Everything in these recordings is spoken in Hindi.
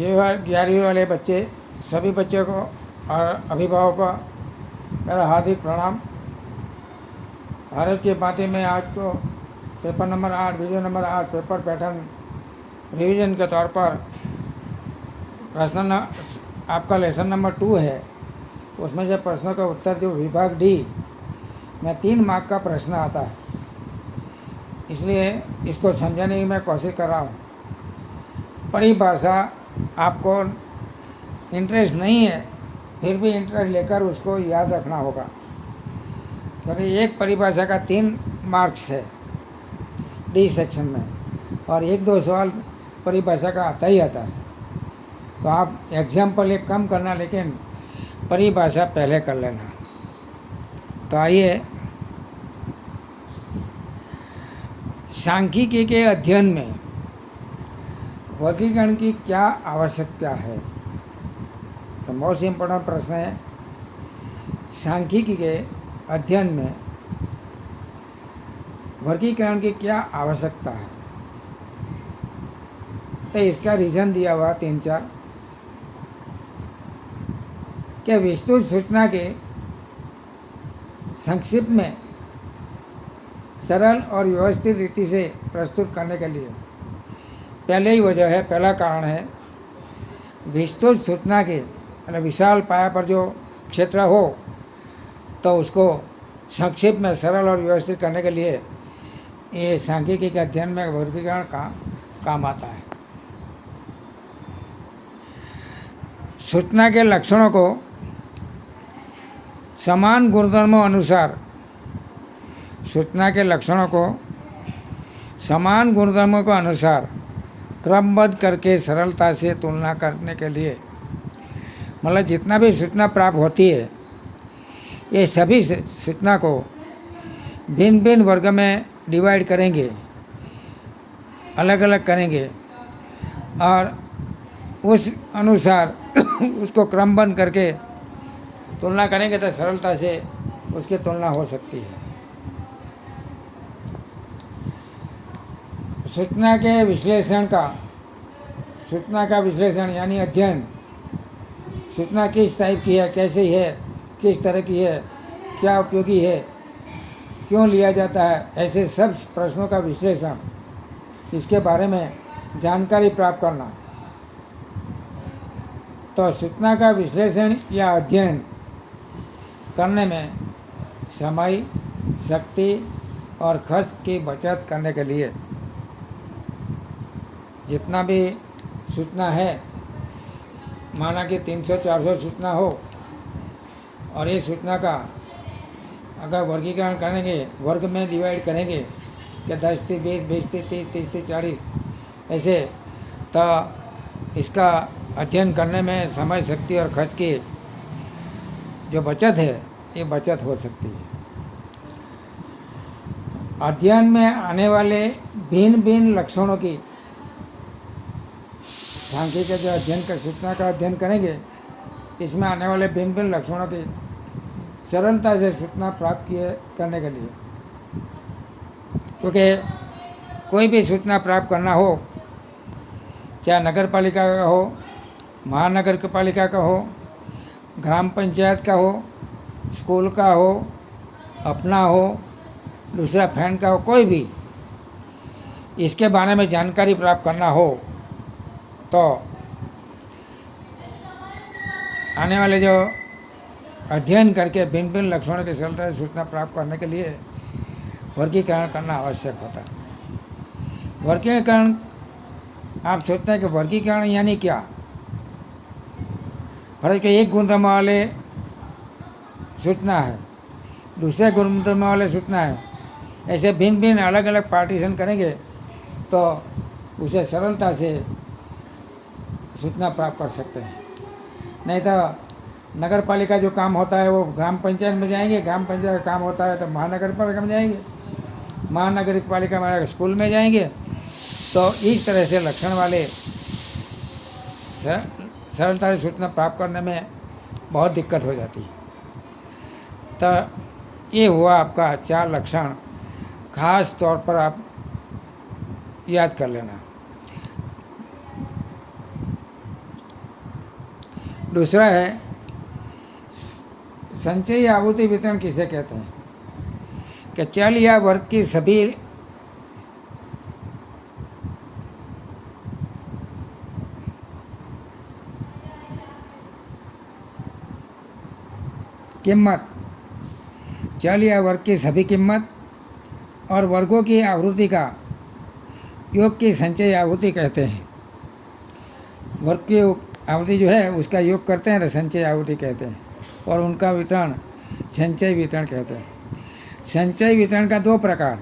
11वीं वाले बच्चे सभी बच्चों को और अभिभावकों को मेरा हार्दिक प्रणाम। भारत की बातें में आज को paper number 8 video number 8 paper pattern revision के तौर पर आपका लेसन नंबर 2 है। उसमें से प्रश्नों का उत्तर जो विभाग डी में 3 मार्क का प्रश्न आता है, इसलिए इसको समझाने की मैं कोशिश कर रहा हूँ। परिभाषा आपको इंटरेस्ट नहीं है, फिर भी इंटरेस्ट लेकर उसको याद रखना होगा, क्योंकि एक परिभाषा का 3 मार्क्स है डी सेक्शन में, और 1-2 सवाल परिभाषा का आता ही आता है। तो आप एग्जाम्पल एक कम करना, लेकिन परिभाषा पहले कर लेना। तो आइए, सांख्यिकी के अध्ययन में वर्गीकरण की क्या आवश्यकता है? तो मोस्ट इम्पोर्टेंट प्रश्न है, सांख्यिकी के अध्ययन में वर्गीकरण की क्या आवश्यकता है? तो इसका रीज़न दिया हुआ 3-4 कि विस्तृत सूचना के संक्षिप्त में सरल और व्यवस्थित रीति से प्रस्तुत करने के लिए पहला कारण है विस्तृत सूचना के विशाल पाया पर जो क्षेत्र हो, तो उसको संक्षिप्त में सरल और व्यवस्थित करने के लिए ये सांख्यिकी के अध्ययन में वर्गीकरण का काम आता है। सूचना के लक्षणों को समान गुणधर्मों अनुसार क्रमबद्ध करके सरलता से तुलना करने के लिए, मतलब जितना भी सूचना प्राप्त होती है, ये सभी सूचना को भिन्न भिन्न वर्ग में डिवाइड करेंगे, अलग अलग करेंगे, और उस अनुसार उसको क्रमबद्ध करके तुलना करेंगे तो सरलता से उसकी तुलना हो सकती है। सूचना का विश्लेषण यानी अध्ययन, सूचना किस टाइप की है, कैसी है, किस तरह की है, क्या उपयोगी है, क्यों लिया जाता है, ऐसे सब प्रश्नों का विश्लेषण, इसके बारे में जानकारी प्राप्त करना। तो सूचना का विश्लेषण या अध्ययन करने में समय, शक्ति और खर्च की बचत करने के लिए जितना भी सूचना है, माना कि 300-400 सूचना हो, और ये सूचना का अगर वर्गीकरण करेंगे, वर्ग में डिवाइड करेंगे कि 10 से 20, 20 से 30, 30 से 40 ऐसे, तो इसका अध्ययन करने में समय, शक्ति और खर्च की जो बचत है, ये बचत हो सकती है। अध्ययन में आने वाले भिन्न भिन्न लक्षणों की, सांख्यिकी जो अध्ययन का सूचना का अध्ययन करेंगे, इसमें आने वाले भिन्न भिन्न लक्षणों की सरलता से सूचना प्राप्त करने के लिए, क्योंकि कोई भी सूचना प्राप्त करना हो, चाहे नगर पालिका का हो, महानगर पालिका का हो, ग्राम पंचायत का हो, स्कूल का हो, अपना हो, दूसरा फ्रेंड का हो, कोई भी इसके बारे में जानकारी प्राप्त करना हो, तो आने वाले जो अध्ययन करके भिन्न भिन्न लक्षणों के सरलता से सूचना प्राप्त करने के लिए वर्गीकरण करना आवश्यक होता है। वर्गीकरण, आप सोचते हैं कि वर्गीकरण यानी क्या? फर्ज के एक गुणधर्म वाले सूचना है, दूसरे गुणधर्म वाले सूचना है, ऐसे भिन्न भिन्न अलग अलग पार्टीशन करेंगे तो उसे सरलता से सूचना प्राप्त कर सकते हैं। नहीं तो नगर पालिका जो काम होता है वो ग्राम पंचायत में जाएंगे, ग्राम पंचायत का काम होता है तो महानगर पालिका में जाएंगे, महानगर पालिका में स्कूल में जाएंगे। तो इस तरह से लक्षण वाले सरलता से सूचना प्राप्त करने में बहुत दिक्कत हो जाती है। तो ये हुआ आपका 4 लक्षण, खास तौर पर आप याद कर लेना। दूसरा है संचयी आहुति वितरण किसे कहते हैं कि चल या वर्ग की सभी कीमत, चल या वर्ग की सभी कीमत और वर्गों की आवृत्ति का योग की संचयी आहुति कहते हैं। वर्ग की आवृत्ति जो है उसका योग करते हैं तो संचयी आहुति कहते हैं, और उनका वितरण संचयी वितरण कहते हैं। संचयी वितरण का दो प्रकार,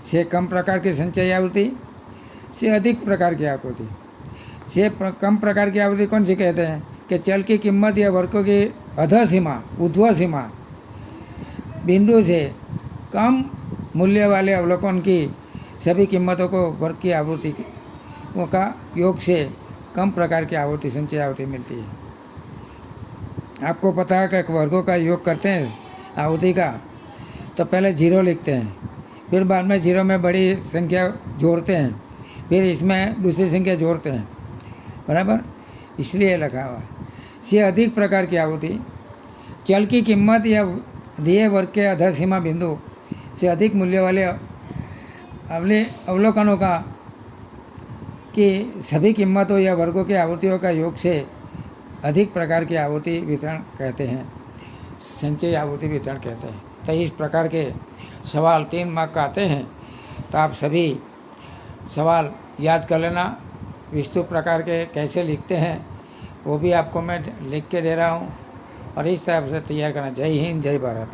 से कम प्रकार की संचयी आहुति, से अधिक प्रकार की आहुति। से कम प्रकार की आहुति कौन सी कहते हैं कि चल की कीमत या वर्गों की अधः सीमा, ऊर्ध्व सीमा बिंदु से कम मूल्य वाले अवलोकन की सभी कीमतों को वर्ग की आवृत्ति का योग से कम प्रकार की आहुति संचयी आहुति मिलती है। आपको पता है कि वर्गों का योग करते हैं आहुति का तो पहले 0 लिखते हैं, फिर बाद में 0 में बड़ी संख्या जोड़ते हैं, फिर इसमें दूसरी संख्या जोड़ते हैं, बराबर, इसलिए लिखा हुआ। से अधिक प्रकार की आहुति, चल की कीमत या दिए वर्ग के अधः सीमा बिंदु से अधिक मूल्य वाले अवलोकनों का कि सभी कीमतों या वर्गों की आहुतियों का योग से अधिक प्रकार की आहुति वितरण कहते हैं, संचयी आहुति वितरण कहते हैं। तो इस प्रकार के सवाल 3 मार्क का आते हैं, तो आप सभी सवाल याद कर लेना। विस्तृत प्रकार के कैसे लिखते हैं वो भी आपको मैं लिख के दे रहा हूँ, और इस तरह से तैयार करना। जय हिंद, जय भारत।